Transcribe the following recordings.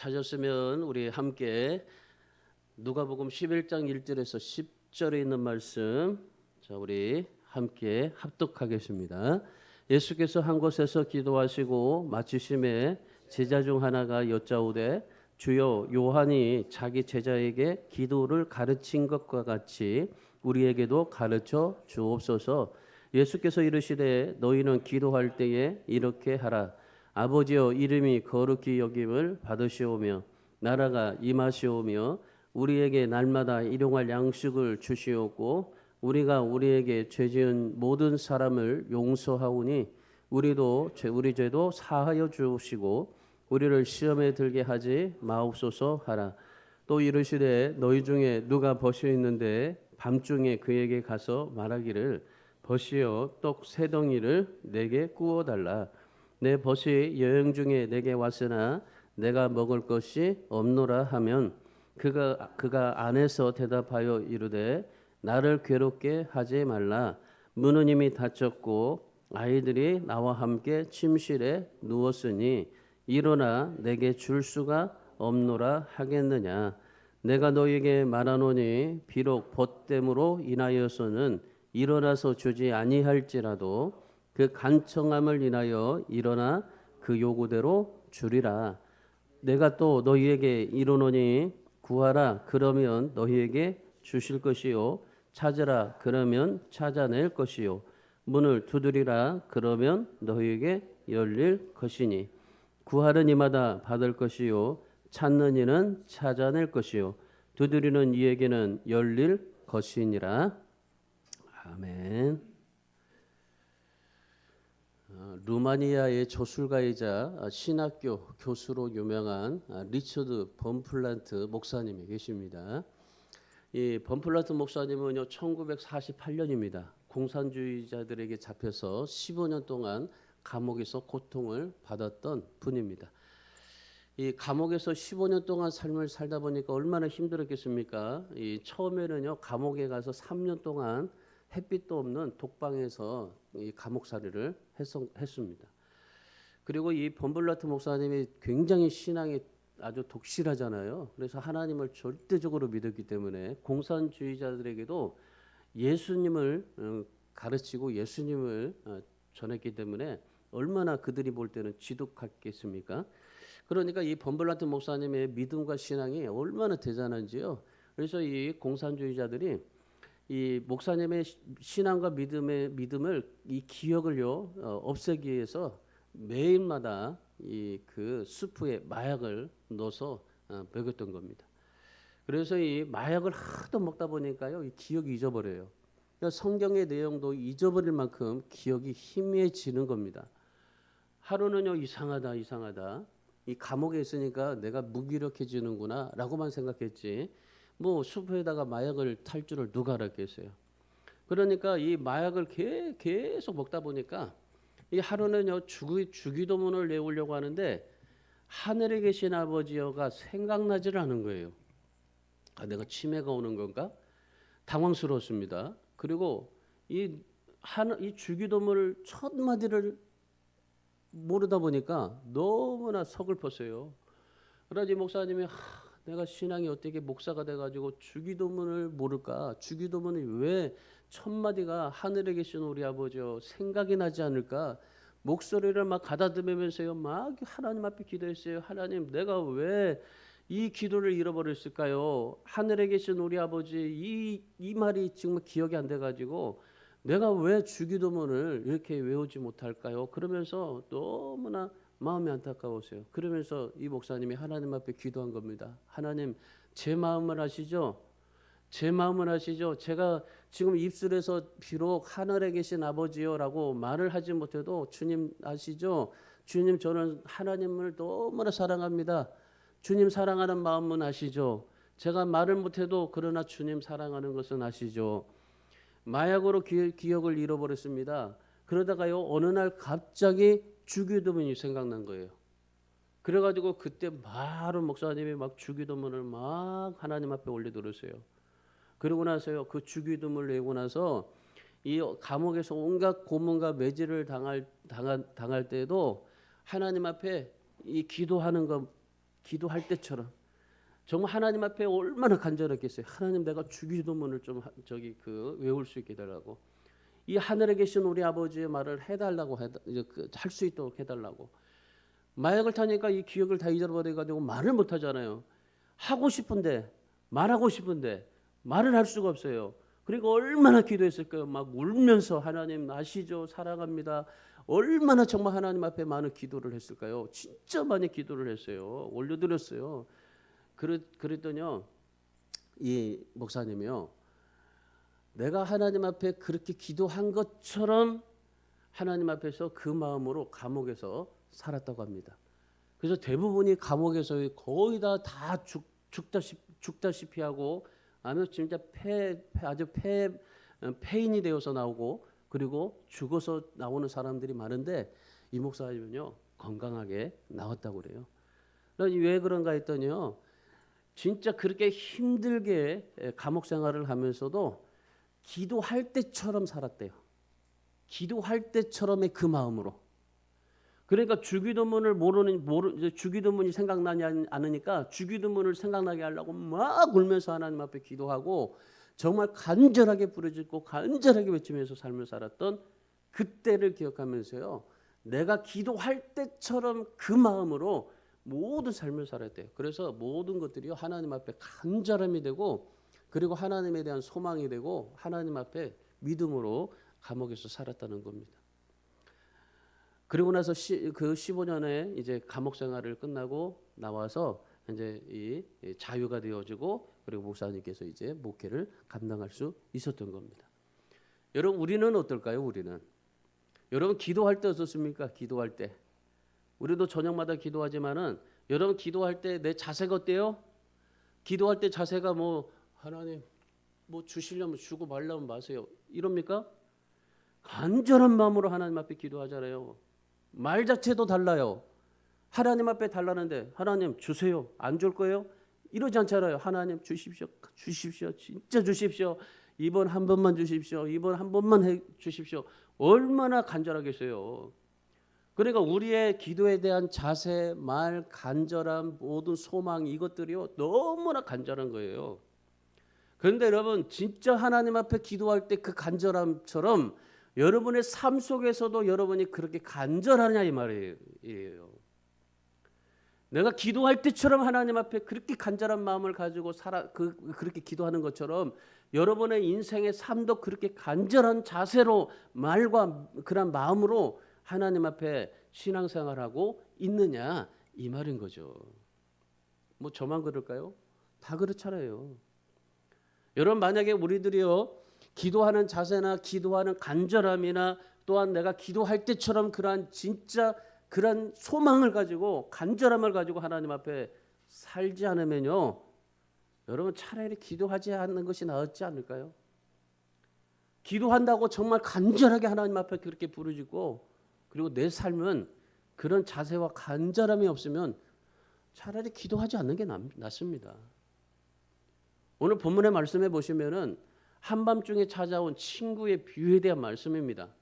찾았으면 우리 함께 누가복음 11장 1절에서 10절에 있는 말씀, 자 우리 함께 합독하겠습니다. 예수께서 한 곳에서 기도하시고 마치심에 제자 중 하나가 여짜오되 주여, 요한이 자기 제자에게 기도를 가르친 것과 같이 우리에게도 가르쳐 주옵소서. 예수께서 이르시되 너희는 기도할 때에 이렇게 하라. 아버지여, 이름이 거룩히 여김을 받으시오며 나라가 임하시오며 우리에게 날마다 일용할 양식을 주시옵고 우리가 우리에게 죄지은 모든 사람을 용서하오니 우리도 우리 죄도 사하여 주시고 우리를 시험에 들게 하지 마옵소서 하라. 또 이르시되 너희 중에 누가 벗이 있는데 밤중에 그에게 가서 말하기를 벗이여 떡 세 덩이를 내게 구워 달라. 내 벗이 여행 중에 내게 왔으나 내가 먹을 것이 없노라 하면 그가 안에서 대답하여 이르되 나를 괴롭게 하지 말라. 문은 이미 닫혔고 아이들이 나와 함께 침실에 누웠으니 일어나 내게 줄 수가 없노라 하겠느냐. 내가 너에게 말하노니 비록 벗됨으로 인하여서는 일어나서 주지 아니할지라도 그 간청함을 인하여 일어나 그 요구대로 주리라. 내가 또 너희에게 이르노니 구하라 그러면 너희에게 주실 것이요 찾으라 그러면 찾아낼 것이요 문을 두드리라 그러면 너희에게 열릴 것이니 구하는 이마다 받을 것이요 찾는 이는 찾아낼 것이요 두드리는 이에게는 열릴 것이니라. 아멘. 루마니아의 저술가이자 신학교 교수로 유명한 리처드 범플란트 목사님이 계십니다. 이 범플란트 목사님은요 1948년입니다. 공산주의자들에게 잡혀서 15년 동안 감옥에서 고통을 받았던 분입니다. 이 감옥에서 15년 동안 삶을 살다 보니까 얼마나 힘들었겠습니까? 이 처음에는요 감옥에 가서 3년 동안 햇빛도 없는 독방에서 이 감옥살이를 했습니다. 그리고 이 범블라트 목사님이 굉장히 신앙이 아주 독실하잖아요. 그래서 하나님을 절대적으로 믿었기 때문에 공산주의자들에게도 예수님을 가르치고 예수님을 전했기 때문에 얼마나 그들이 볼 때는 지독했겠습니까? 그러니까 이 범블라트 목사님의 믿음과 신앙이 얼마나 대단한지요. 그래서 이 공산주의자들이 이 목사님의 신앙과 믿음을 이 기억을요 없애기 위해서 매일마다 이 그 수프에 마약을 넣어서 먹였던 겁니다. 그래서 이 마약을 하도 먹다 보니까요 이 기억이 잊어버려요. 그러니까 성경의 내용도 잊어버릴 만큼 기억이 희미해지는 겁니다. 하루는요 이상하다. 이 감옥에 있으니까 내가 무기력해지는구나라고만 생각했지. 뭐 수프에다가 마약을 탈 줄을 누가 알았겠어요. 그러니까 이 마약을 계속 먹다 보니까 이 하루는요 주기도문을 외우려고 하는데 하늘에 계신 아버지여가 생각나지를 않은 거예요. 아, 내가 치매가 오는 건가? 당황스러웠습니다. 그리고 이 주기도문을 첫 마디를 모르다 보니까 너무나 서글펐어요. 그러지 목사님이 내가 신앙이 어떻게 목사가 돼가지고 주기도문을 모를까? 주기도문이 왜 첫 마디가 하늘에 계신 우리 아버지여 생각이 나지 않을까? 목소리를 막 가다듬으면서요 막 하나님 앞에 기도했어요. 하나님, 내가 왜 이 기도를 잃어버렸을까요? 하늘에 계신 우리 아버지 이 말이 정말 기억이 안 돼가지고 내가 왜 주기도문을 이렇게 외우지 못할까요? 그러면서 너무나 마음이 안타까웠어요. 그러면서 이 목사님이 하나님 앞에 기도한 겁니다. 하나님, 제 마음을 아시죠? 제 마음을 아시죠? 제가 지금 입술에서 비록 하늘에 계신 아버지요라고 말을 하지 못해도 주님 아시죠? 주님, 저는 하나님을 너무나 사랑합니다. 주님 사랑하는 마음은 아시죠? 제가 말을 못해도 그러나 주님 사랑하는 것은 아시죠? 마약으로 기억을 잃어버렸습니다. 그러다가요 어느 날 갑자기 주기도문이 생각난 거예요. 그래가지고 그때 바로 목사님이 막 주기도문을 막 하나님 앞에 올려드렸어요. 그러고 나서요 그 주기도문을 내고 나서 이 감옥에서 온갖 고문과 매질을 당할 때도 하나님 앞에 이 기도하는 것 기도할 때처럼 정말 하나님 앞에 얼마나 간절했겠어요. 하나님 내가 주기도문을 좀 외울 수 있게 해달라고. 이 하늘에 계신 우리 아버지의 말을 해달라고 할 수 있도록 해달라고. 마약을 타니까 이 기억을 다 잊어버려가지고 말을 못 하잖아요. 하고 싶은데 말하고 싶은데 말을 할 수가 없어요. 그리고 얼마나 기도했을까요? 막 울면서 하나님 아시죠? 사랑합니다. 얼마나 정말 하나님 앞에 많은 기도를 했을까요? 진짜 많이 기도를 했어요. 올려드렸어요. 그랬더니요, 이 목사님이요, 내가 하나님 앞에 그렇게 기도한 것처럼 하나님 앞에서 그 마음으로 감옥에서 살았다고 합니다. 그래서 대부분이 감옥에서 거의 다 죽다시피 하고 아니면 진짜 아주 폐인이 되어서 나오고 그리고 죽어서 나오는 사람들이 많은데 이 목사님은요 건강하게 나왔다고 그래요. 왜 그런가 했더니요, 진짜 그렇게 힘들게 감옥 생활을 하면서도 기도할 때처럼 살았대요. 기도할 때처럼의 그 마음으로. 그러니까 주기도문을 주기도문이 생각나지 않으니까 주기도문을 생각나게 하려고 막 울면서 하나님 앞에 기도하고 정말 간절하게 부르짖고 간절하게 외치면서 삶을 살았던 그때를 기억하면서요, 내가 기도할 때처럼 그 마음으로 모든 삶을 살았대요. 그래서 모든 것들이 하나님 앞에 간절함이 되고 그리고 하나님에 대한 소망이 되고 하나님 앞에 믿음으로 감옥에서 살았다는 겁니다. 그리고 나서 그 15년의 이제 감옥 생활을 끝나고 나와서 이제 이 자유가 되어지고 그리고 목사님께서 이제 목회를 감당할 수 있었던 겁니다. 여러분 우리는 어떨까요? 여러분 기도할 때 어떻습니까? 기도할 때 우리도 저녁마다 기도하지만은 여러분 기도할 때 내 자세가 어때요? 기도할 때 자세가 뭐 하나님 뭐 주시려면 주고 말라면 마세요 이럽니까? 간절한 마음으로 하나님 앞에 기도하잖아요. 말 자체도 달라요. 하나님 앞에 달라는데 하나님 주세요. 안 줄 거예요? 이러지 않잖아요. 하나님 주십시오. 진짜 주십시오. 이번 한 번만 주십시오. 이번 한 번만 해 주십시오. 얼마나 간절하겠어요. 그러니까 우리의 기도에 대한 자세, 말, 간절함, 모든 소망 이것들이요 너무나 간절한 거예요. 그런데 여러분 진짜 하나님 앞에 기도할 때 그 간절함처럼 여러분의 삶 속에서도 여러분이 그렇게 간절하냐 이 말이에요. 내가 기도할 때처럼 하나님 앞에 그렇게 간절한 마음을 가지고 그렇게 기도하는 것처럼 여러분의 인생의 삶도 그렇게 간절한 자세로 말과 그런 마음으로 하나님 앞에 신앙생활하고 있느냐 이 말인 거죠. 뭐 저만 그럴까요? 다 그렇잖아요. 여러분 만약에 우리들이요 기도하는 자세나 기도하는 간절함이나 또한 내가 기도할 때처럼 그런 소망을 가지고 간절함을 가지고 하나님 앞에 살지 않으면요 여러분 차라리 기도하지 않는 것이 낫지 않을까요? 기도한다고 정말 간절하게 하나님 앞에 그렇게 부르짖고 그리고 내 삶은 그런 자세와 간절함이 없으면 차라리 기도하지 않는 게 낫습니다. 오늘 본문의 말씀에 보시면은 한밤중에 찾아온 친구의 비유에 대한 말씀입니다.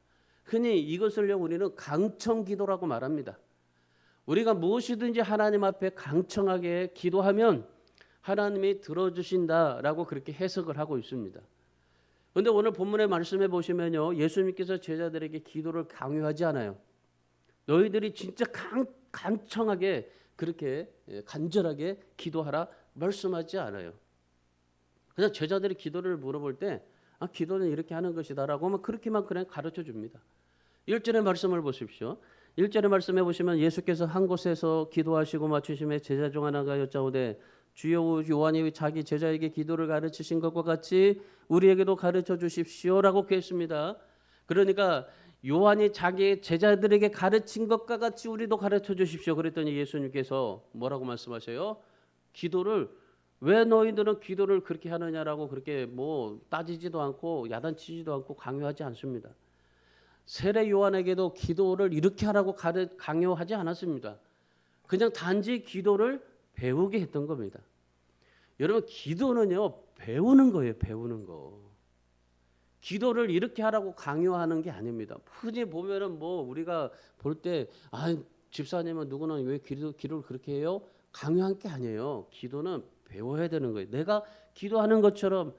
흔히 이것을요 우리는 강청기도라고 말합니다. 우리가 무엇이든지 하나님 앞에 강청하게 기도하면 하나님이 들어주신다라고 그렇게 해석을 하고 있습니다. 그런데 오늘 본문의 말씀에 보시면요 예수님께서 제자들에게 기도를 강요하지 않아요. 너희들이 진짜 간청하게 그렇게 간절하게 기도하라 말씀하지 않아요. 그냥 제자들이 기도를 물어볼 때 기도는 이렇게 하는 것이다라고 하면 그렇게만 그냥 가르쳐 줍니다. 1절의 말씀을 보십시오. 1절의 말씀에 보시면 예수께서 한 곳에서 기도하시고 마치심에 제자 중 하나가 여짜오되 주여 요한이 자기 제자에게 기도를 가르치신 것과 같이 우리에게도 가르쳐 주십시오라고 했습니다. 그러니까 요한이 자기 제자들에게 가르친 것과 같이 우리도 가르쳐 주십시오. 그랬더니 예수님께서 뭐라고 말씀하세요? 기도를 왜 너희들은 기도를 그렇게 하느냐라고 그렇게 뭐 따지지도 않고 야단치지도 않고 강요하지 않습니다. 세례 요한에게도 기도를 이렇게 하라고 강요하지 않았습니다. 그냥 단지 기도를 배우게 했던 겁니다. 여러분 기도는요 배우는 거예요. 배우는 거. 기도를 이렇게 하라고 강요하는 게 아닙니다. 흔히 보면은 뭐 우리가 볼 때 집사님은 누구는 왜 기도를 그렇게 해요? 강요한 게 아니에요. 기도는 배워야 되는 거예요. 내가 기도하는 것처럼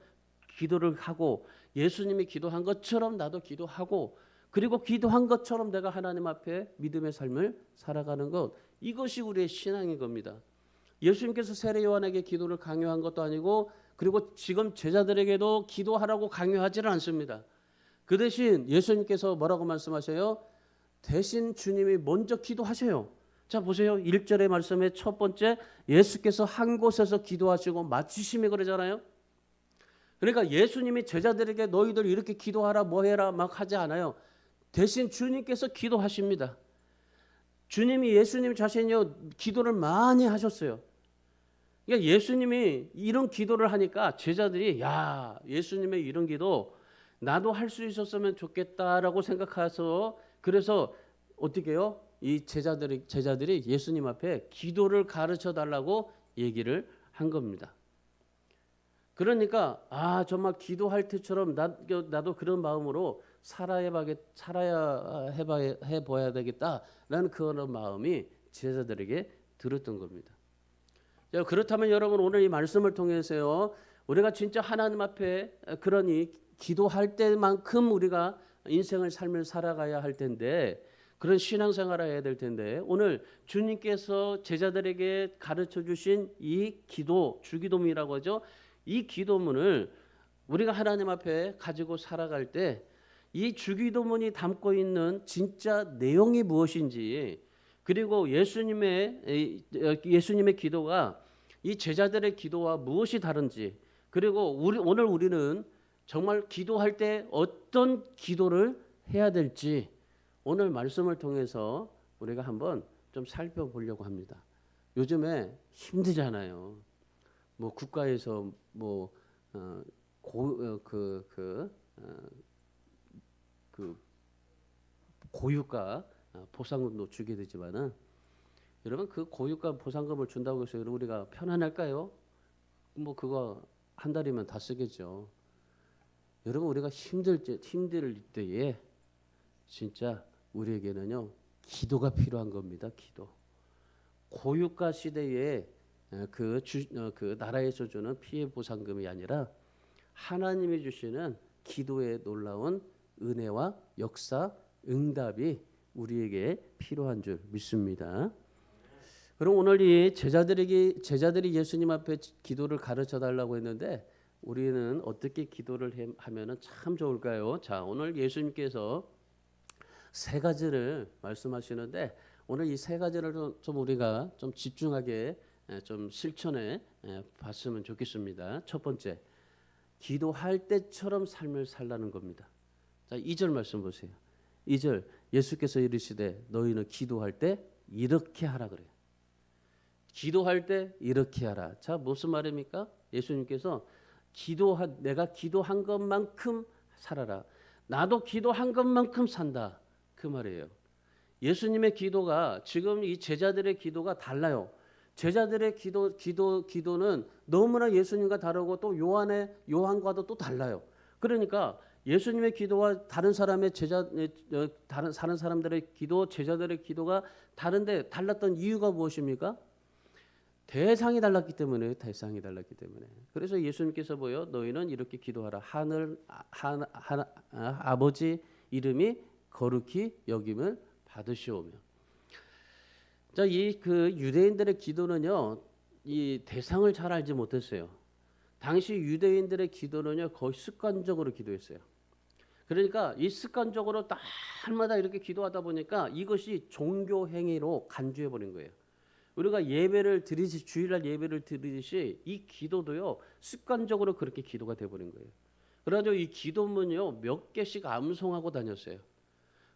기도를 하고 예수님이 기도한 것처럼 나도 기도하고 그리고 기도한 것처럼 내가 하나님 앞에 믿음의 삶을 살아가는 것, 이것이 우리의 신앙인 겁니다. 예수님께서 세례 요한에게 기도를 강요한 것도 아니고 그리고 지금 제자들에게도 기도하라고 강요하지는 않습니다. 그 대신 예수님께서 뭐라고 말씀하셔요? 대신 주님이 먼저 기도하셔요. 자 보세요. 1절의 말씀의 첫 번째, 예수께서 한 곳에서 기도하시고 마치심이 그러잖아요. 그러니까 예수님이 제자들에게 너희들 이렇게 기도하라 뭐 해라 막 하지 않아요. 대신 주님께서 기도하십니다. 주님이 예수님 자신이요 기도를 많이 하셨어요. 그러니까 예수님이 이런 기도를 하니까 제자들이 야 예수님의 이런 기도 나도 할 수 있었으면 좋겠다라고 생각해서 그래서 어떻게 해요? 이 제자들이 예수님 앞에 기도를 가르쳐 달라고 얘기를 한 겁니다. 그러니까 아 정말 기도할 때처럼 나도 그런 마음으로 해봐야 되겠다라는 그런 마음이 제자들에게 들었던 겁니다. 자, 그렇다면 여러분 오늘 이 말씀을 통해서요 우리가 진짜 하나님 앞에 그러니 기도할 때만큼 우리가 인생을 삶을 살아가야 할 텐데 그런 신앙생활을 해야 될 텐데 오늘 주님께서 제자들에게 가르쳐 주신 이 기도 주기도문이라고 하죠. 이 기도문을 우리가 하나님 앞에 가지고 살아갈 때 이 주기도문이 담고 있는 진짜 내용이 무엇인지 그리고 예수님의 기도가 이 제자들의 기도와 무엇이 다른지 그리고 오늘 우리는 정말 기도할 때 어떤 기도를 해야 될지 오늘 말씀을 통해서 우리가 한번 좀 살펴보려고 합니다. 요즘에 힘들잖아요. 뭐 국가에서 고유가 보상금도 주게 되지만은 여러분 그 고유가 보상금을 준다고 해서 우리가 편안할까요? 뭐 그거 한 달이면 다 쓰겠죠. 여러분 우리가 힘들 때에 진짜 우리에게는요 기도가 필요한 겁니다. 기도. 고유가 시대에 그 나라에서 주는 피해 보상금이 아니라 하나님이 주시는 기도의 놀라운 은혜와 역사, 응답이 우리에게 필요한 줄 믿습니다. 그럼 오늘 이 제자들이 예수님 앞에 기도를 가르쳐 달라고 했는데 우리는 어떻게 기도를 하면은 참 좋을까요? 자, 오늘 예수님께서 세 가지를 말씀하시는데 오늘 이 세 가지를 좀 우리가 좀 집중하게 좀 실천해 봤으면 좋겠습니다. 첫 번째, 기도할 때처럼 삶을 살라는 겁니다. 자, 2절 말씀 보세요. 2절 예수께서 이르시되 너희는 기도할 때 이렇게 하라 그래요. 기도할 때 이렇게 하라. 자, 무슨 말입니까? 예수님께서 내가 기도한 것만큼 살아라. 나도 기도한 것만큼 산다. 그 말이에요. 예수님의 기도가 지금 이 제자들의 기도가 달라요. 제자들의 기도는 너무나 예수님과 다르고 또 요한과도 또 달라요. 그러니까 예수님의 기도와 다른 사람들의 기도, 제자들의 기도가 다른데 달랐던 이유가 무엇입니까? 대상이 달랐기 때문에. 그래서 예수님께서 너희는 이렇게 기도하라. 아버지 이름이 거룩히 여김을 받으시오며. 자, 유대인들의 기도는요, 이 대상을 잘 알지 못했어요. 당시 유대인들의 기도는요, 거의 습관적으로 기도했어요. 그러니까 이 습관적으로 날마다 이렇게 기도하다 보니까 이것이 종교 행위로 간주해 버린 거예요. 우리가 주일날 예배를 드리듯이 이 기도도요 습관적으로 그렇게 기도가 돼버린 거예요. 그래가지고 이 기도문요 몇 개씩 암송하고 다녔어요.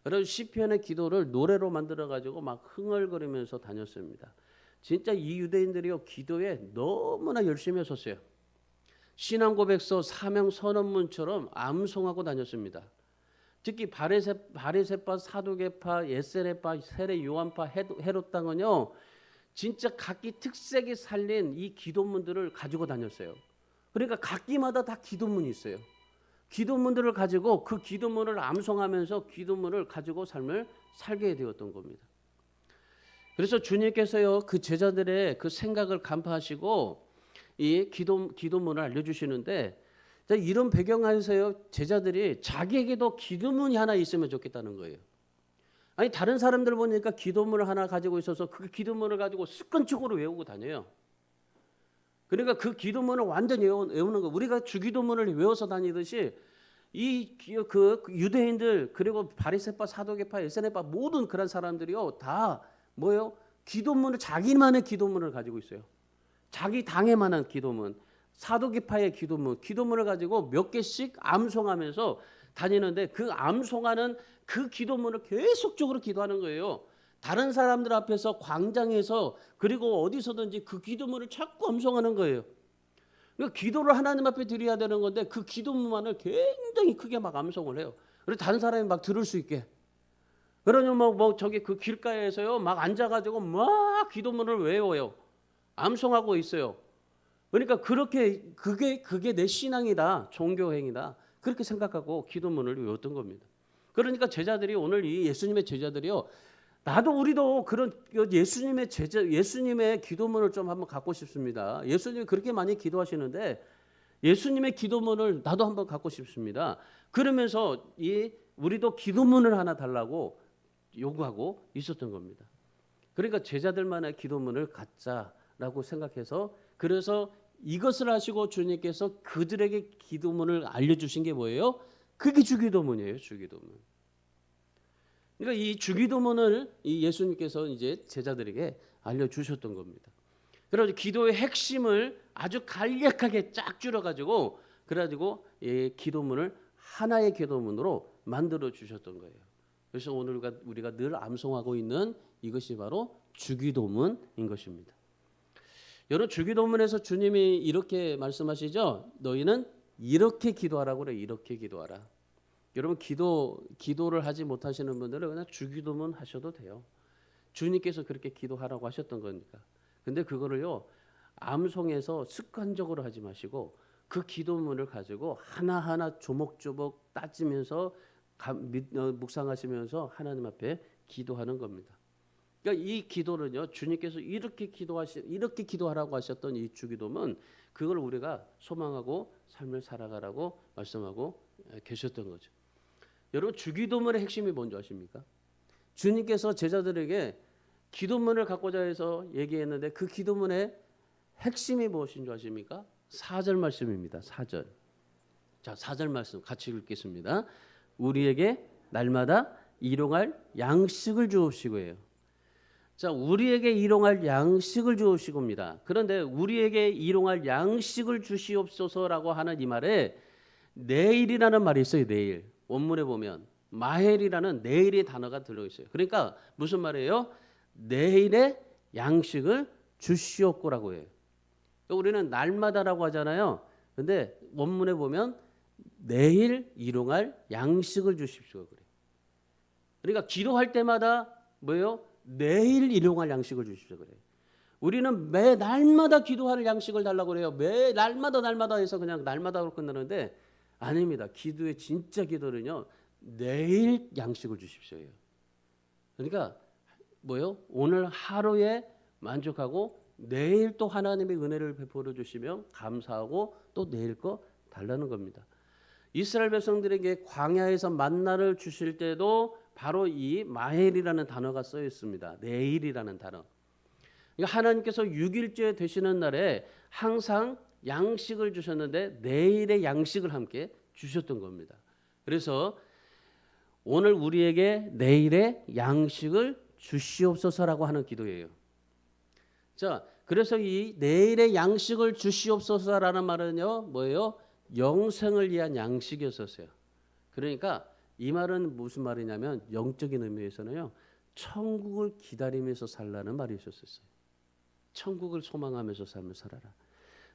그래서 시편의 기도를 노래로 만들어가지고 막 흥얼거리면서 다녔습니다. 진짜 이 유대인들이요 기도에 너무나 열심히 했었어요. 신앙고백서 사명 선언문처럼 암송하고 다녔습니다. 특히 바리새파, 사두개파, 에세레파, 세례 요한파, 헤롯 당은요 진짜 각기 특색이 살린 이 기도문들을 가지고 다녔어요. 그러니까 각기마다 다 기도문이 있어요. 기도문들을 가지고 그 기도문을 암송하면서 기도문을 가지고 삶을 살게 되었던 겁니다. 그래서 주님께서요 그 제자들의 그 생각을 간파하시고 이 기도문을 알려주시는데, 자, 이런 배경 안에서요 제자들이 자기에게도 기도문이 하나 있으면 좋겠다는 거예요. 아니 다른 사람들 보니까 기도문을 하나 가지고 있어서 그 기도문을 가지고 습관적으로 외우고 다녀요. 그러니까 그 기도문을 완전히 외우는 거. 우리가 주기도문을 외워서 다니듯이 그 유대인들 그리고 바리새파, 사도계파, 에세네파 모든 그런 사람들이요 다 뭐요? 기도문을 자기만의 기도문을 가지고 있어요. 자기 당에만한 기도문, 사도계파의 기도문을 가지고 몇 개씩 암송하면서 다니는데 그 암송하는 그 기도문을 계속적으로 기도하는 거예요. 다른 사람들 앞에서 광장에서 그리고 어디서든지 그 기도문을 자꾸 암송하는 거예요. 그러니까 기도를 하나님 앞에 드려야 되는 건데 그 기도문만을 굉장히 크게 막 암송을 해요. 그래서 다른 사람이 막 들을 수 있게. 그러면 저기 그 길가에서요 막 앉아가지고 막 기도문을 외워요. 암송하고 있어요. 그러니까 그게 내 신앙이다, 종교행위다 그렇게 생각하고 기도문을 외웠던 겁니다. 그러니까 제자들이 오늘 이 예수님의 제자들이요. 우리도 그런 예수님의 기도문을 좀 한번 갖고 싶습니다. 예수님이 그렇게 많이 기도하시는데 예수님의 기도문을 나도 한번 갖고 싶습니다. 그러면서 우리도 기도문을 하나 달라고 요구하고 있었던 겁니다. 그러니까 제자들만의 기도문을 갖자라고 생각해서 그래서 이것을 하시고 주님께서 그들에게 기도문을 알려주신 게 뭐예요? 그게 주기도문이에요. 주기도문. 그러니까 이 주기도문을 이 예수님께서 이제 제자들에게 알려주셨던 겁니다. 그래서 기도의 핵심을 아주 간략하게 쫙 줄여가지고 그래가지고 이 기도문을 하나의 기도문으로 만들어 주셨던 거예요. 그래서 오늘 우리가 늘 암송하고 있는 이것이 바로 주기도문인 것입니다. 여러분 주기도문에서 주님이 이렇게 말씀하시죠. 너희는 이렇게 기도하라고 그래. 이렇게 기도하라. 여러분 기도를 하지 못하시는 분들은 그냥 주기도문 하셔도 돼요. 주님께서 그렇게 기도하라고 하셨던 거니까. 근데 그거를요 암송해서 습관적으로 하지 마시고 그 기도문을 가지고 하나하나 조목조목 따지면서 묵상하시면서 하나님 앞에 기도하는 겁니다. 그러니까 이 기도는요 주님께서 이렇게 기도하라고 하셨던 이 주기도문 그걸 우리가 소망하고 삶을 살아가라고 말씀하고 계셨던 거죠. 여러분 주기도문의 핵심이 뭔지 아십니까? 주님께서 제자들에게 기도문을 갖고자 해서 얘기했는데 그 기도문의 핵심이 무엇인 줄 아십니까? 4절 말씀입니다. 4절. 자, 4절 말씀 같이 읽겠습니다. 우리에게 날마다 일용할 양식을 주옵시고예요. 자, 우리에게 일용할 양식을 주옵시고입니다. 그런데 우리에게 일용할 양식을 주시옵소서라고 하는 이 말에 내일이라는 말이 있어요. 내일. 원문에 보면 마헬이라는 내일의 단어가 들어있어요. 그러니까 무슨 말이에요? 내일의 양식을 주시옵고라고 해요. 우리는 날마다라고 하잖아요. 근데 원문에 보면 내일 일용할 양식을 주십시오 그래요. 그러니까 기도할 때마다 뭐예요? 내일 일용할 양식을 주십시오 그래요. 우리는 매 날마다 기도할 양식을 달라고 그래요. 매 날마다 해서 그냥 날마다로 끝나는데 아닙니다. 기도의 진짜 기도는요. 내일 양식을 주십시오예요. 그러니까 뭐요? 오늘 하루에 만족하고 내일 또 하나님의 은혜를 베풀어 주시면 감사하고 또 내일 거 달라는 겁니다. 이스라엘 백성들에게 광야에서 만나를 주실 때도 바로 이 마헬이라는 단어가 써 있습니다. 내일이라는 단어. 그러니까 하나님께서 6일째 되시는 날에 항상 양식을 주셨는데 내일의 양식을 함께 주셨던 겁니다. 그래서 오늘 우리에게 내일의 양식을 주시옵소서라고 하는 기도예요. 자, 그래서 이 내일의 양식을 주시옵소서라는 말은요, 뭐예요? 영생을 위한 양식이었었어요. 그러니까 이 말은 무슨 말이냐면 영적인 의미에서는요, 천국을 기다리면서 살라는 말이 있었어요. 천국을 소망하면서 삶을 살아라.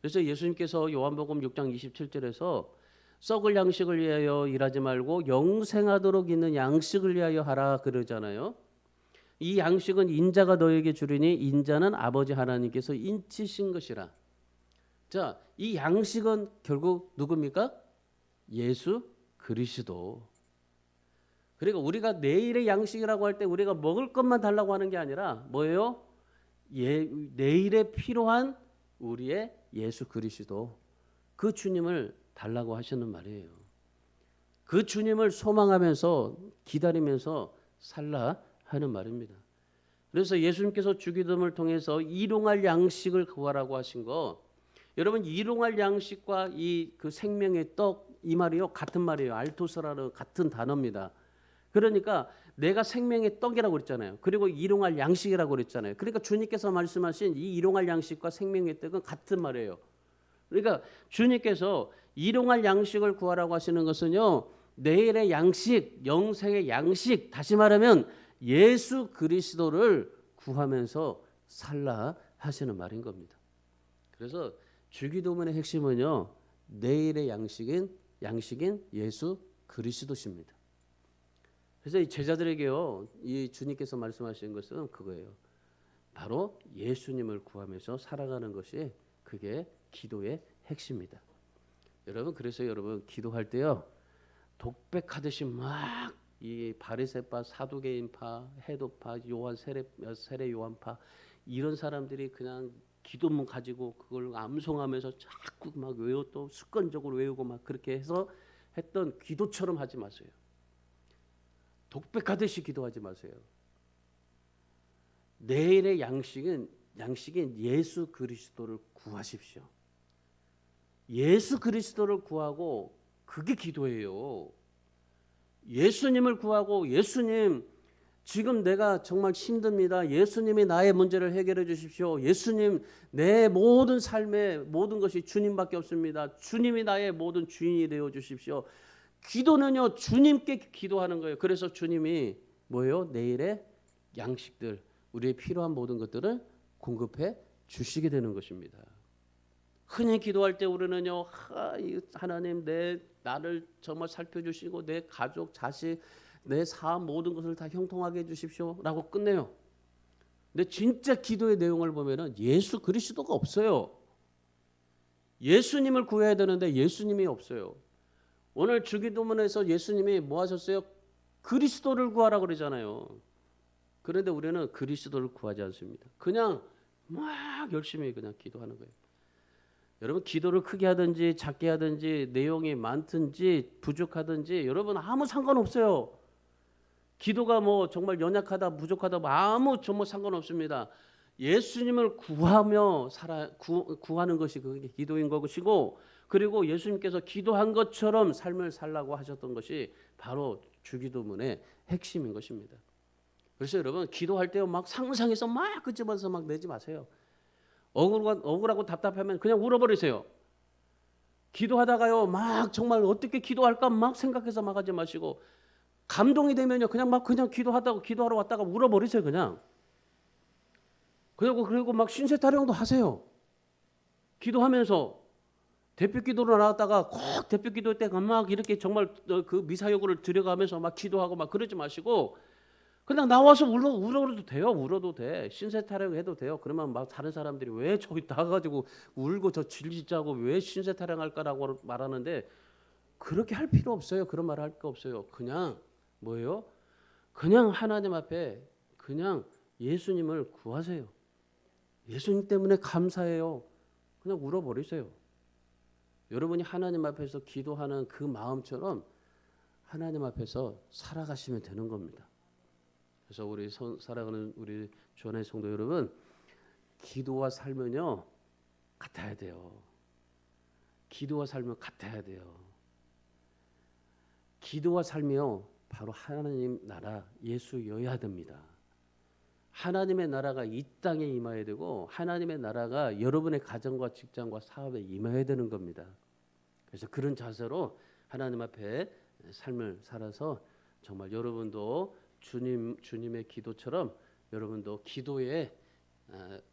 그래서 예수님께서 요한복음 6장 27절에서 썩을 양식을 위하여 일하지 말고 영생하도록 있는 양식을 위하여 하라 그러잖아요. 이 양식은 인자가 너에게 주리니 인자는 아버지 하나님께서 인치신 것이라. 자, 이 양식은 결국 누굽니까? 예수 그리스도. 그리고 우리가 내일의 양식이라고 할 때 우리가 먹을 것만 달라고 하는 게 아니라 뭐예요? 내일에 필요한 우리의 예수 그리스도, 그 주님을 달라고 하시는 말이에요. 그 주님을 소망하면서 기다리면서 살라 하는 말입니다. 그래서 예수님께서 주기도문을 통해서 일용할 양식을 구하라고 하신 거, 여러분 일용할 양식과 이 그 생명의 떡, 이 말이요 같은 말이에요. 알토스라는 같은 단어입니다. 그러니까 내가 생명의 떡이라고 그랬잖아요. 그리고 일용할 양식이라고 그랬잖아요. 그러니까 주님께서 말씀하신 이 일용할 양식과 생명의 떡은 같은 말이에요. 그러니까 주님께서 일용할 양식을 구하라고 하시는 것은요, 내일의 양식, 영생의 양식, 다시 말하면 예수 그리스도를 구하면서 살라 하시는 말인 겁니다. 그래서 주기도문의 핵심은요, 내일의 양식인 예수 그리스도십니다. 그래서 이 제자들에게요, 이 주님께서 말씀하시는 것은 그거예요. 바로 예수님을 구하면서 살아가는 것이 그게 기도의 핵심이다. 여러분, 그래서 여러분 기도할 때요, 독백하듯이 막 이 바리새파, 사두개인파, 해도파, 세례 요한파 이런 사람들이 그냥 기도문 가지고 그걸 암송하면서 자꾸 막 또 습관적으로 외우고 막 그렇게 해서 했던 기도처럼 하지 마세요. 독백하듯이 기도하지 마세요. 내일의 양식인 예수 그리스도를 구하십시오. 예수 그리스도를 구하고 그게 기도예요. 예수님을 구하고, 예수님 지금 내가 정말 힘듭니다. 예수님이 나의 문제를 해결해 주십시오. 예수님, 내 모든 삶의 모든 것이 주님밖에 없습니다. 주님이 나의 모든 주인이 되어 주십시오. 기도는요, 주님께 기도하는 거예요. 그래서 주님이 뭐예요? 내일의 양식들, 우리의 필요한 모든 것들을 공급해 주시게 되는 것입니다. 흔히 기도할 때 우리는요, 하나님 나를 정말 살펴주시고 내 가족, 자식, 내 삶 모든 것을 다 형통하게 해주십시오라고 끝내요. 근데 진짜 기도의 내용을 보면은 예수 그리스도가 없어요. 예수님을 구해야 되는데 예수님이 없어요. 오늘 주기도문에서 예수님이 뭐 하셨어요? 그리스도를 구하라고 그러잖아요. 그런데 우리는 그리스도를 구하지 않습니다. 그냥 막 열심히 그냥 기도하는 거예요. 여러분, 기도를 크게 하든지 작게 하든지 내용이 많든지 부족하든지 여러분 아무 상관없어요. 기도가 뭐 정말 연약하다 부족하다 아무 정말 상관없습니다. 예수님을 구하며 구하는 것이 그게 기도인 것이고, 그리고 예수님께서 기도한 것처럼 삶을 살라고 하셨던 것이 바로 주기도문의 핵심인 것입니다. 그래서 여러분 기도할 때 막 상상해서 막 끄집어서 막 내지 마세요. 억울하고 답답하면 그냥 울어버리세요. 기도하다가요 막 정말 어떻게 기도할까 막 생각해서 막 하지 마시고, 감동이 되면요 그냥 기도하러 왔다가 울어버리세요. 그리고 막 신세 타령도 하세요. 기도하면서 대표 기도로 나왔다가 꼭 대표 기도 때가 막 이렇게 정말 그 미사여구를 들여가면서 막 기도하고 막 그러지 마시고, 그냥 나와서 울어도 돼요. 울어도 돼. 신세 타령해도 돼요. 그러면 막 다른 사람들이 왜 저기 나가가지고 울고 저 질질짜고 왜 신세 타령할까라고 말하는데, 그렇게 할 필요 없어요. 그런 말 할 거 없어요. 그냥 뭐예요? 그냥 하나님 앞에 그냥 예수님을 구하세요. 예수님 때문에 감사해요. 그냥 울어버리세요. 여러분이 하나님 앞에서 기도하는 그 마음처럼 하나님 앞에서 살아가시면 되는 겁니다. 그래서 우리 살아가는 우리 주안의 성도 여러분, 기도와 삶은요 같아야 돼요. 기도와 삶은 같아야 돼요. 기도와 삶이요 바로 하나님 나라 예수여야 됩니다. 하나님의 나라가 이 땅에 임해야 되고, 하나님의 나라가 여러분의 가정과 직장과 사업에 임해야 되는 겁니다. 그래서 그런 자세로 하나님 앞에 삶을 살아서 정말 여러분도 주님의 기도처럼 여러분도 기도에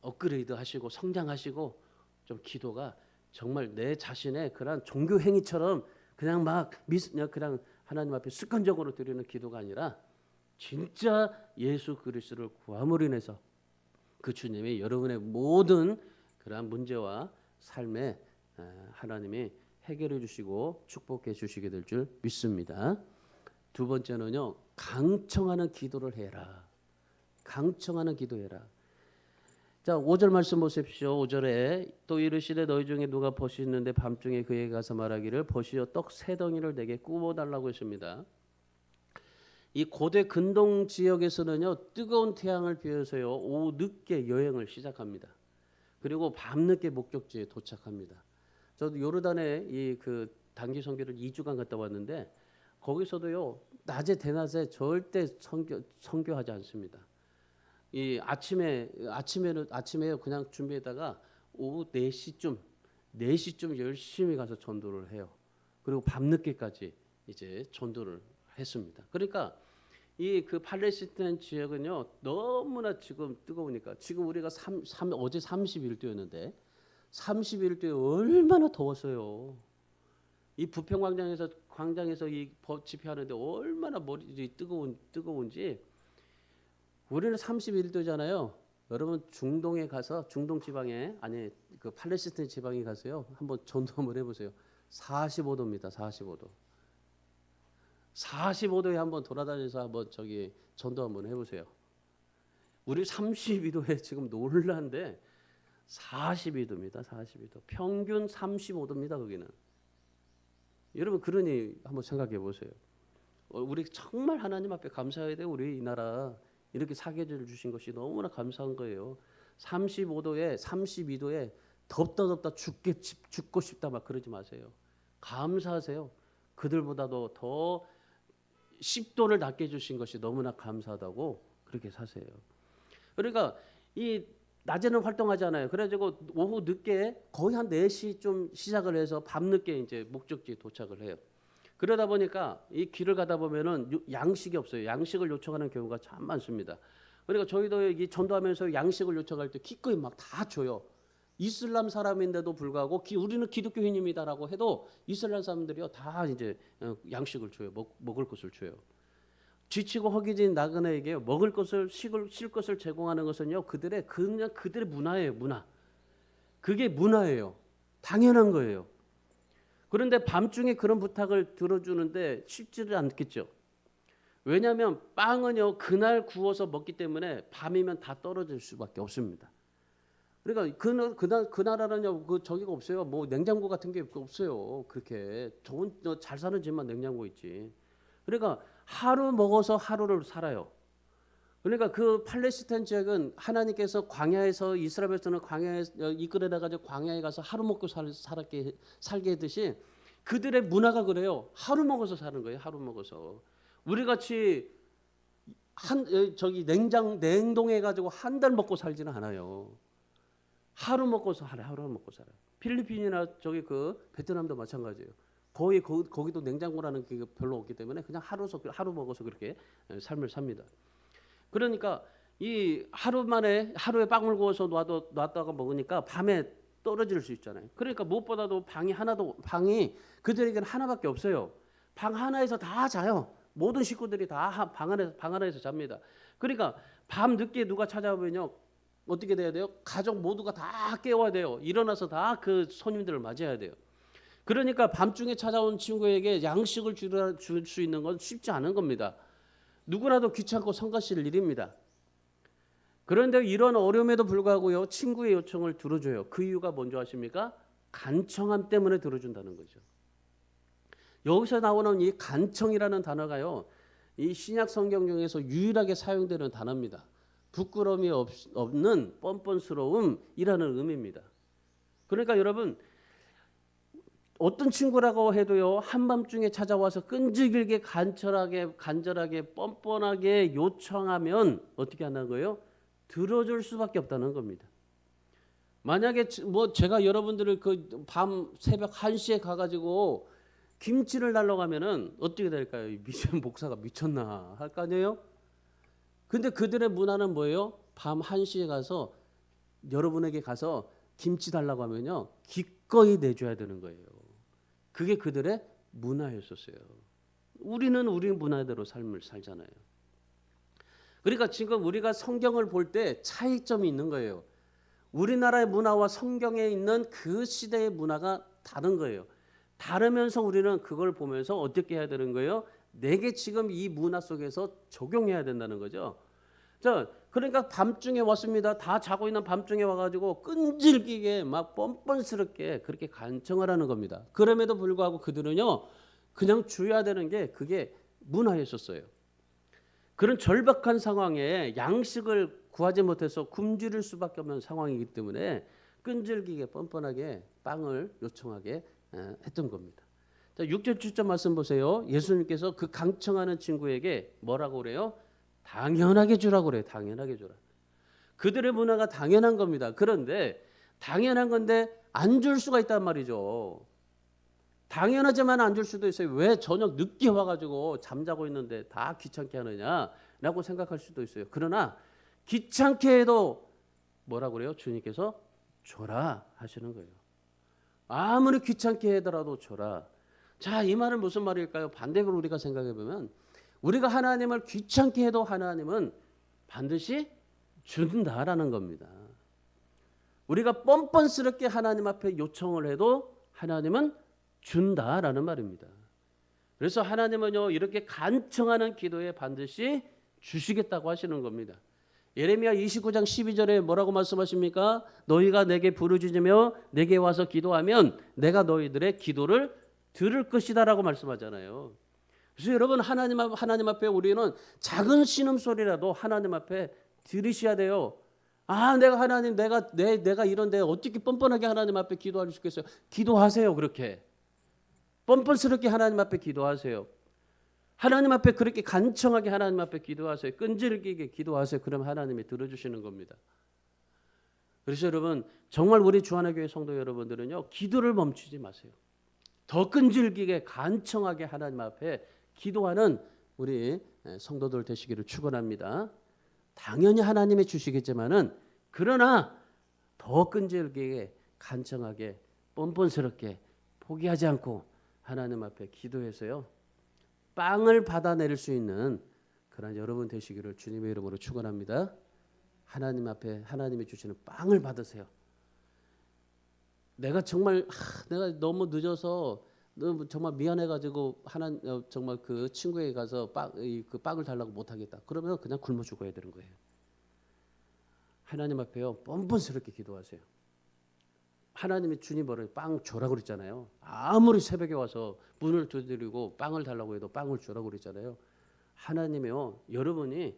업그레이드 하시고 성장하시고, 좀 기도가 정말 내 자신의 그런 종교 행위처럼 그냥 그냥 하나님 앞에 습관적으로 드리는 기도가 아니라 진짜 예수 그리스도를 구함으로 인해서 그 주님이 여러분의 모든 그러한 문제와 삶에 하나님이 해결해 주시고 축복해 주시게 될 줄 믿습니다. 두 번째는요, 강청하는 기도를 해라. 강청하는 기도해라. 자, 5절 말씀 보십시오. 5절에 또 이르시되 너희 중에 누가 벗이 있는데 밤중에 그에게 가서 말하기를 벗이여 떡 세 덩이를 내게 구워 달라고 했습니다. 이 고대 근동 지역에서는요, 뜨거운 태양을 피해서요, 오후 늦게 여행을 시작합니다. 그리고 밤늦게 목적지에 도착합니다. 저도 요르단에 이 그 단기 선교를 2주간 갔다 왔는데 거기서도요, 낮에 대낮에 절대 선교하지 않습니다. 이 아침에는 그냥 준비했다가 오후 4시쯤 열심히 가서 전도를 해요. 그리고 밤늦게까지 이제 전도를 했습니다. 그러니까 이 그 팔레스타인 지역은요, 너무나 지금 뜨거우니까 지금 우리가 어제 31도였는데 31도에 얼마나 더웠어요. 이 부평 광장에서 이 집회하는데 얼마나 머리 뜨거운지. 우리는 31도잖아요. 여러분 중동에 가서 중동 지방에 아니 그 팔레스타인 지방에 가서요, 한번 전도 한번 해보세요. 45도입니다. 45도. 45도에 한번 돌아다녀서 한번 저기 전도 한번 해보세요. 우리 32도에 지금 놀란데 42도입니다. 42도. 평균 35도입니다. 거기는. 여러분 그러니 한번 생각해 보세요. 우리 정말 하나님 앞에 감사해야 돼요. 우리 이 나라 이렇게 사계절을 주신 것이 너무나 감사한 거예요. 35도에 32도에 덥다 죽고 싶다 막 그러지 마세요. 감사하세요. 그들보다도 더 10도를 낮게 주신 것이 너무나 감사하다고 그렇게 사세요. 그러니까 이 낮에는 활동하지 않아요. 그래가지고 오후 늦게 거의 한 4시쯤 시작을 해서 밤늦게 이제 목적지에 도착을 해요. 그러다 보니까 이 길을 가다 보면은 양식이 없어요. 양식을 요청하는 경우가 참 많습니다. 그러니까 저희도 이 전도하면서 양식을 요청할 때 기꺼이 막 다 줘요. 이슬람 사람인데도 불구하고 우리는 기독교인입니다라고 해도 이슬람 사람들이요 다 이제 양식을 줘요. 먹을 것을 줘요. 지치고 허기진 나그네에게 먹을 것을 쉴 것을 제공하는 것은요 그냥 그들의 문화예요. 문화. 그게 문화예요. 당연한 거예요. 그런데 밤중에 그런 부탁을 들어주는데 쉽지를 않겠죠. 왜냐하면 빵은요 그날 구워서 먹기 때문에 밤이면 다 떨어질 수밖에 없습니다. 그러니까 그 나라는요 저기가 없어요. 뭐 냉장고 같은 게 없어요. 그렇게 좋은 잘 사는 집만 냉장고 있지. 그러니까 하루 먹어서 하루를 살아요. 그러니까 그 팔레스타인 지역은 하나님께서 광야에서 이스라엘에서는 광야에 이끌어내 가지고 광야에 가서 하루 먹고 살게 했듯이 그들의 문화가 그래요. 하루 먹어서 사는 거예요. 하루 먹어서. 우리 같이 냉동해 가지고 한 달 먹고 살지는 않아요. 하루 먹고 살아요. 하루 먹고 살아요. 필리핀이나 저기 그 베트남도 마찬가지예요. 거의 거기도 냉장고라는 게 별로 없기 때문에 그냥 하루 먹어서 그렇게 삶을 삽니다. 그러니까 이 하루에 빵을 구워서 놨다가 먹으니까 밤에 떨어질 수 있잖아요. 그러니까 무엇보다도 방이 그들에게는 하나밖에 없어요. 방 하나에서 다 자요. 모든 식구들이 다 방 안에서 잡니다. 그러니까 밤 늦게 누가 찾아오면요 어떻게 돼야 돼요? 가족 모두가 다 깨워야 돼요. 일어나서 다 그 손님들을 맞이해야 돼요. 그러니까 밤중에 찾아온 친구에게 양식을 줄 수 있는 건 쉽지 않은 겁니다. 누구나도 귀찮고 성가실 일입니다. 그런데 이런 어려움에도 불구하고요 친구의 요청을 들어줘요. 그 이유가 뭔지 아십니까? 간청함 때문에 들어준다는 거죠. 여기서 나오는 이 간청이라는 단어가요 이 신약 성경 중에서 유일하게 사용되는 단어입니다. 부끄러움이 없는 뻔뻔스러움이라는 의미입니다. 그러니까 여러분 어떤 친구라고 해도요 한밤중에 찾아와서 끈질기게 간절하게 뻔뻔하게 요청하면 어떻게 한다는 거예요? 들어줄 수밖에 없다는 겁니다. 만약에 뭐 제가 여러분들을 그 밤 새벽 1시에 가가지고 김치를 달라고 하면은 어떻게 될까요? 목사가 미쳤나 할 거 아니에요? 근데 그들의 문화는 뭐예요? 밤 1시에 가서 여러분에게 가서 김치 달라고 하면요 기꺼이 내줘야 되는 거예요. 그게 그들의 문화였었어요. 우리는 우리 문화대로 삶을 살잖아요. 그러니까 지금 우리가 성경을 볼 때 차이점이 있는 거예요. 우리나라의 문화와 성경에 있는 그 시대의 문화가 다른 거예요. 다르면서 우리는 그걸 보면서 어떻게 해야 되는 거예요? 내게 지금 이 문화 속에서 적용해야 된다는 거죠. 자, 그러니까 밤중에 왔습니다. 다 자고 있는 밤중에 와가지고 끈질기게 막 뻔뻔스럽게 그렇게 간청을 하는 겁니다. 그럼에도 불구하고 그들은요, 그냥 줘야 되는 게 그게 문화였었어요. 그런 절박한 상황에 양식을 구하지 못해서 굶주릴 수밖에 없는 상황이기 때문에 끈질기게 뻔뻔하게 빵을 요청하게 했던 겁니다. 자, 6절 7절 말씀 보세요. 예수님께서 그 강청하는 친구에게 뭐라고 그래요? 당연하게 주라고 그래요. 당연하게 주라. 그들의 문화가 당연한 겁니다. 그런데 당연한 건데 안 줄 수가 있단 말이죠. 당연하지만 안 줄 수도 있어요. 왜 저녁 늦게 와가지고 잠자고 있는데 다 귀찮게 하느냐라고 생각할 수도 있어요. 그러나 귀찮게 해도 뭐라고 그래요? 주님께서 줘라 하시는 거예요. 아무리 귀찮게 하더라도 줘라. 자, 이 말은 무슨 말일까요? 반대로 우리가 생각해 보면 우리가 하나님을 귀찮게 해도 하나님은 반드시 준다라는 겁니다. 우리가 뻔뻔스럽게 하나님 앞에 요청을 해도 하나님은 준다라는 말입니다. 그래서 하나님은요, 이렇게 간청하는 기도에 반드시 주시겠다고 하시는 겁니다. 예레미야 29장 12절에 뭐라고 말씀하십니까? 너희가 내게 부르짖으며 내게 와서 기도하면 내가 너희들의 기도를 들을 것이다라고 말씀하잖아요. 그래서 여러분 하나님 앞에 우리는 작은 신음소리라도 하나님 앞에 들으셔야 돼요. 아, 내가 하나님 내가 이런데 어떻게 뻔뻔하게 하나님 앞에 기도할 수 있겠어요? 기도하세요. 그렇게 뻔뻔스럽게 하나님 앞에 기도하세요. 하나님 앞에 그렇게 간청하게 하나님 앞에 기도하세요. 끈질기게 기도하세요. 그럼 하나님이 들어주시는 겁니다. 그래서 여러분 정말 우리 주하나교회 성도 여러분들은요, 기도를 멈추지 마세요. 더 끈질기게 간청하게 하나님 앞에 기도하는 우리 성도들 되시기를 축원합니다. 당연히 하나님이 주시겠지만은 그러나 더 끈질기게 간청하게 뻔뻔스럽게 포기하지 않고 하나님 앞에 기도해서요, 빵을 받아낼 수 있는 그런 여러분 되시기를 주님의 이름으로 축원합니다. 하나님 앞에 하나님이 주시는 빵을 받으세요. 내가 정말 내가 너무 늦어서 정말 미안해가지고 정말 그 친구에게 가서 그 빵을 달라고 못하겠다. 그러면 그냥 굶어 죽어야 되는 거예요. 하나님 앞에요, 뻔뻔스럽게 기도하세요. 하나님이 주님 뭐래요? 빵 줘라고 그랬잖아요. 아무리 새벽에 와서 문을 두드리고 빵을 달라고 해도 빵을 주라고 그랬잖아요. 하나님이요, 여러분이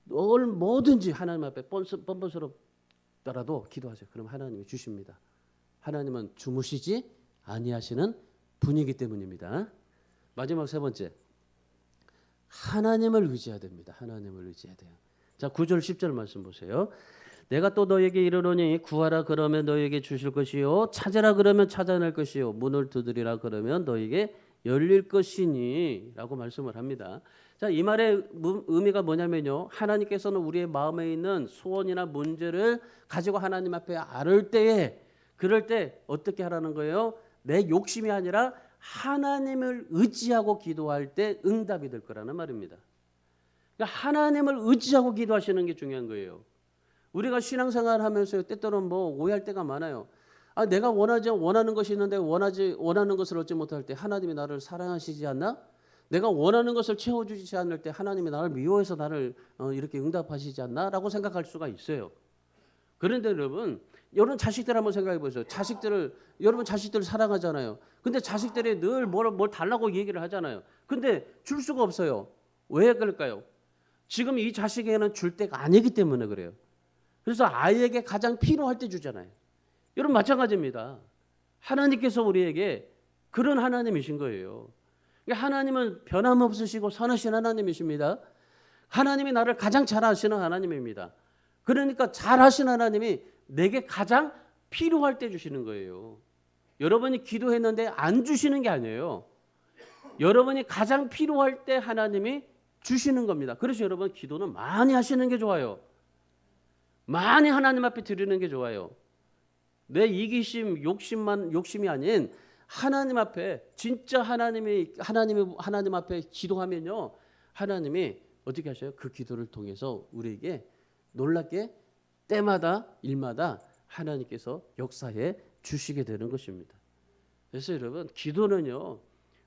뭐든지 하나님 앞에 뻔뻔스럽더라도 기도하세요. 그럼 하나님이 주십니다. 하나님은 주무시지 아니하시는 분이기 때문입니다. 마지막 세 번째, 하나님을 의지해야 됩니다. 하나님을 의지해야 돼요. 자, 9절 10절 말씀 보세요. 내가 또 너에게 이르노니 구하라 그러면 너에게 주실 것이요 찾으라 그러면 찾아낼 것이요 문을 두드리라 그러면 너에게 열릴 것이니 라고 말씀을 합니다. 자, 이 말의 의미가 뭐냐면요, 하나님께서는 우리의 마음에 있는 소원이나 문제를 가지고 하나님 앞에 아를 때에, 그럴 때 어떻게 하라는 거예요? 내 욕심이 아니라 하나님을 의지하고 기도할 때 응답이 될 거라는 말입니다. 그러니까 하나님을 의지하고 기도하시는 게 중요한 거예요. 우리가 신앙생활 하면서 때때로는 오해할 때가 많아요. 아, 내가 원하는 것이 있는데 원하는 것을 얻지 못할 때 하나님이 나를 사랑하시지 않나? 내가 원하는 것을 채워주지 않을 때 하나님이 나를 미워해서 나를 이렇게 응답하시지 않나? 라고 생각할 수가 있어요. 그런데 여러분 자식들 한번 생각해 보세요. 여러분 자식들을 사랑하잖아요. 근데 자식들이 늘 뭘 달라고 얘기를 하잖아요. 근데 줄 수가 없어요. 왜 그럴까요? 지금 이 자식에게는 줄 때가 아니기 때문에 그래요. 그래서 아이에게 가장 필요할 때 주잖아요. 여러분 마찬가지입니다. 하나님께서 우리에게 그런 하나님이신 거예요. 하나님은 변함없으시고 선하신 하나님이십니다. 하나님이 나를 가장 잘 아시는 하나님입니다. 그러니까 잘 아시는 하나님이 내게 가장 필요할 때 주시는 거예요. 여러분이 기도했는데 안 주시는 게 아니에요. 여러분이 가장 필요할 때 하나님이 주시는 겁니다. 그래서 여러분 기도는 많이 하시는 게 좋아요. 많이 하나님 앞에 드리는 게 좋아요. 내 이기심, 욕심이 아닌 하나님 앞에 진짜 하나님 앞에 기도하면요, 하나님이 어떻게 하셔요? 그 기도를 통해서 우리에게 놀랍게 때마다 일마다 하나님께서 역사해 주시게 되는 것입니다. 그래서 여러분 기도는요,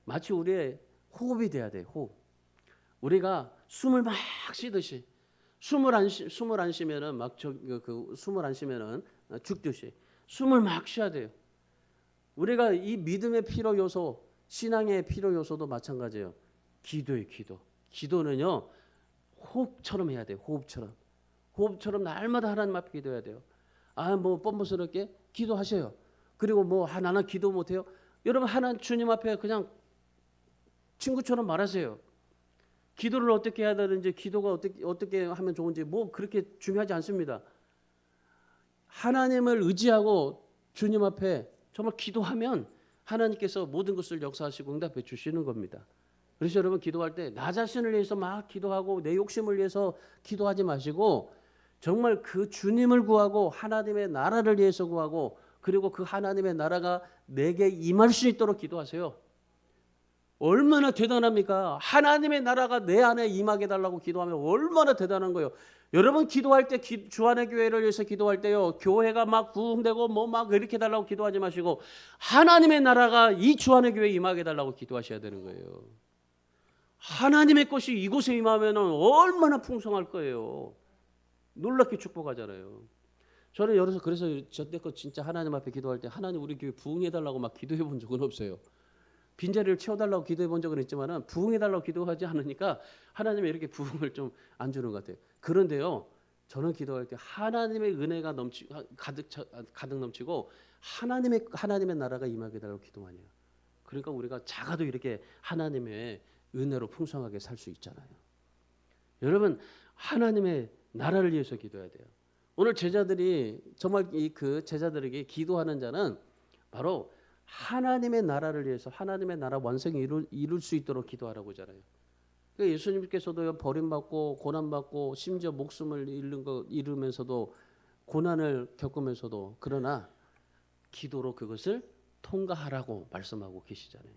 마치 우리의 호흡이 돼야 돼요. 호흡. 우리가 숨을 막 쉬듯이 숨을 안 쉬면은 숨을 안 쉬면은 죽듯이 숨을 막 쉬어야 돼요. 우리가 이 믿음의 필요 요소, 신앙의 필요 요소도 마찬가지예요. 기도예요, 기도. 기도는요 호흡처럼 해야 돼요. 호흡처럼 날마다 하나님 앞에 기도해야 돼요. 뭐 뻔뻔스럽게 기도하셔요. 그리고 뭐 나는 기도 못해요. 여러분 하나님 주님 앞에 그냥 친구처럼 말하세요. 기도를 어떻게 해야 되는지, 기도가 어떻게 하면 좋은지 뭐 그렇게 중요하지 않습니다. 하나님을 의지하고 주님 앞에 정말 기도하면 하나님께서 모든 것을 역사하시고 응답해 주시는 겁니다. 그래서 여러분 기도할 때 나 자신을 위해서 막 기도하고 내 욕심을 위해서 기도하지 마시고 정말 그 주님을 구하고 하나님의 나라를 위해서 구하고 그리고 그 하나님의 나라가 내게 임할 수 있도록 기도하세요. 얼마나 대단합니까? 하나님의 나라가 내 안에 임하게 달라고 기도하면 얼마나 대단한 거예요. 여러분 기도할 때 주안의 교회를 위해서 기도할 때요. 교회가 막 부흥되고 뭐 막 이렇게 달라고 기도하지 마시고 하나님의 나라가 이 주안의 교회에 임하게 달라고 기도하셔야 되는 거예요. 하나님의 것이 이곳에 임하면 얼마나 풍성할 거예요. 놀랍게 축복하잖아요. 저는 그래서 저때껏 진짜 하나님 앞에 기도할 때 하나님 우리 교회 부흥해달라고 막 기도해 본 적은 없어요. 빈자리를 채워달라고 기도해 본 적은 있지만 부흥해달라고 기도하지 않으니까 하나님이 이렇게 부흥을 좀 안 주는 것 같아요. 그런데요. 저는 기도할 때 하나님의 은혜가 가득 넘치고 하나님의 나라가 임하게 달라고 기도 많이 해요. 그러니까 우리가 작아도 이렇게 하나님의 은혜로 풍성하게 살 수 있잖아요. 여러분 하나님의 나라를 위해서 기도해야 돼요. 오늘 제자들이 정말 그 제자들에게 기도하는 자는 바로 하나님의 나라를 위해서 하나님의 나라 완성이 이룰 수 있도록 기도하라고 하잖아요. 그러니까 예수님께서도 버림받고 고난받고 심지어 목숨을 잃으면서도 고난을 겪으면서도 그러나 기도로 그것을 통과하라고 말씀하고 계시잖아요.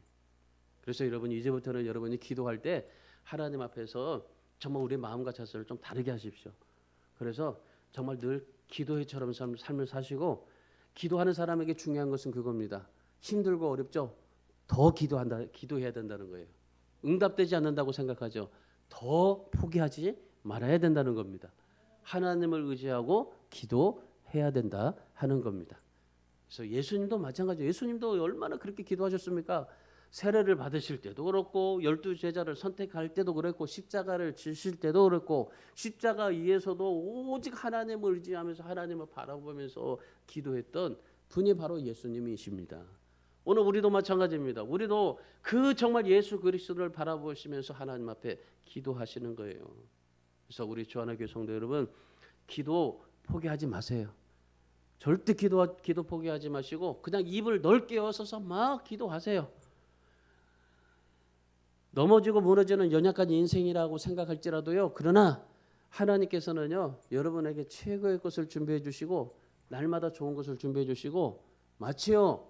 그래서 여러분 이제부터는 여러분이 기도할 때 하나님 앞에서 정말 우리의 마음과 자세를 좀 다르게 하십시오. 그래서 정말 늘 기도회처럼 삶을 사시고 기도하는 사람에게 중요한 것은 그겁니다. 힘들고 어렵죠? 더 기도해야 된다는 거예요. 응답되지 않는다고 생각하죠? 더 포기하지 말아야 된다는 겁니다. 하나님을 의지하고 기도해야 된다 하는 겁니다. 그래서 예수님도 마찬가지예요. 예수님도 얼마나 그렇게 기도하셨습니까? 세례를 받으실 때도 그렇고 12제자를 선택할 때도 그랬고 십자가를 지실 때도 그랬고 십자가 위에서도 오직 하나님을 의지하면서 하나님을 바라보면서 기도했던 분이 바로 예수님이십니다. 오늘 우리도 마찬가지입니다. 우리도 그 정말 예수 그리스도를 바라보시면서 하나님 앞에 기도하시는 거예요. 그래서 우리 주안의 교회 성도 여러분 기도 포기하지 마세요. 절대 기도 포기하지 마시고 그냥 입을 넓게 열어서 막 기도하세요. 넘어지고 무너지는 연약한 인생이라고 생각할지라도요. 그러나 하나님께서는요. 여러분에게 최고의 것을 준비해 주시고 날마다 좋은 것을 준비해 주시고 마치요.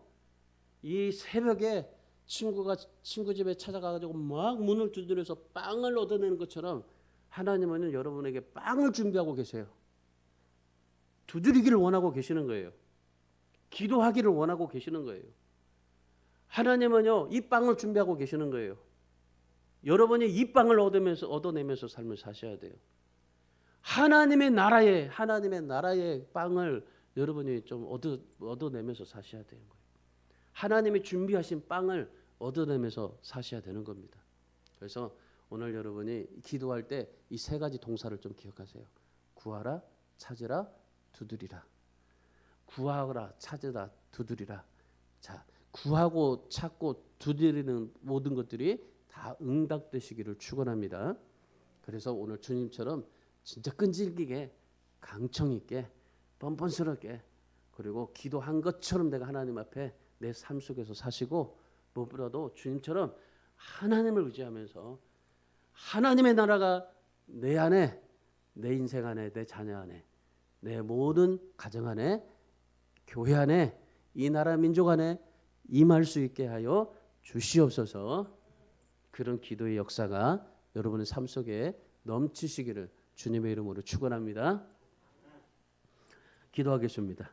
이 새벽에 친구 집에 찾아가가지고 막 문을 두드려서 빵을 얻어내는 것처럼 하나님은 여러분에게 빵을 준비하고 계세요. 두드리기를 원하고 계시는 거예요. 기도하기를 원하고 계시는 거예요. 하나님은요. 이 빵을 준비하고 계시는 거예요. 여러분이 이 빵을 얻어내면서 삶을 사셔야 돼요. 하나님의 나라의 빵을 여러분이 좀 얻어내면서 사셔야 되는 거예요. 하나님이 준비하신 빵을 얻어내면서 사셔야 되는 겁니다. 그래서 오늘 여러분이 기도할 때 이 세 가지 동사를 좀 기억하세요. 구하라, 찾으라, 두드리라. 구하라, 찾으라, 두드리라. 자, 구하고 찾고 두드리는 모든 것들이 다 응답되시기를 축원합니다. 그래서 오늘 주님처럼 진짜 끈질기게 강청 있게 뻔뻔스럽게 그리고 기도한 것처럼 내가 하나님 앞에 내 삶 속에서 사시고 무엇보다도 주님처럼 하나님을 의지하면서 하나님의 나라가 내 안에 내 인생 안에 내 자녀 안에 내 모든 가정 안에 교회 안에 이 나라 민족 안에 임할 수 있게 하여 주시옵소서. 그런 기도의 역사가 여러분의 삶 속에 넘치시기를 주님의 이름으로 축원합니다. 기도하겠습니다.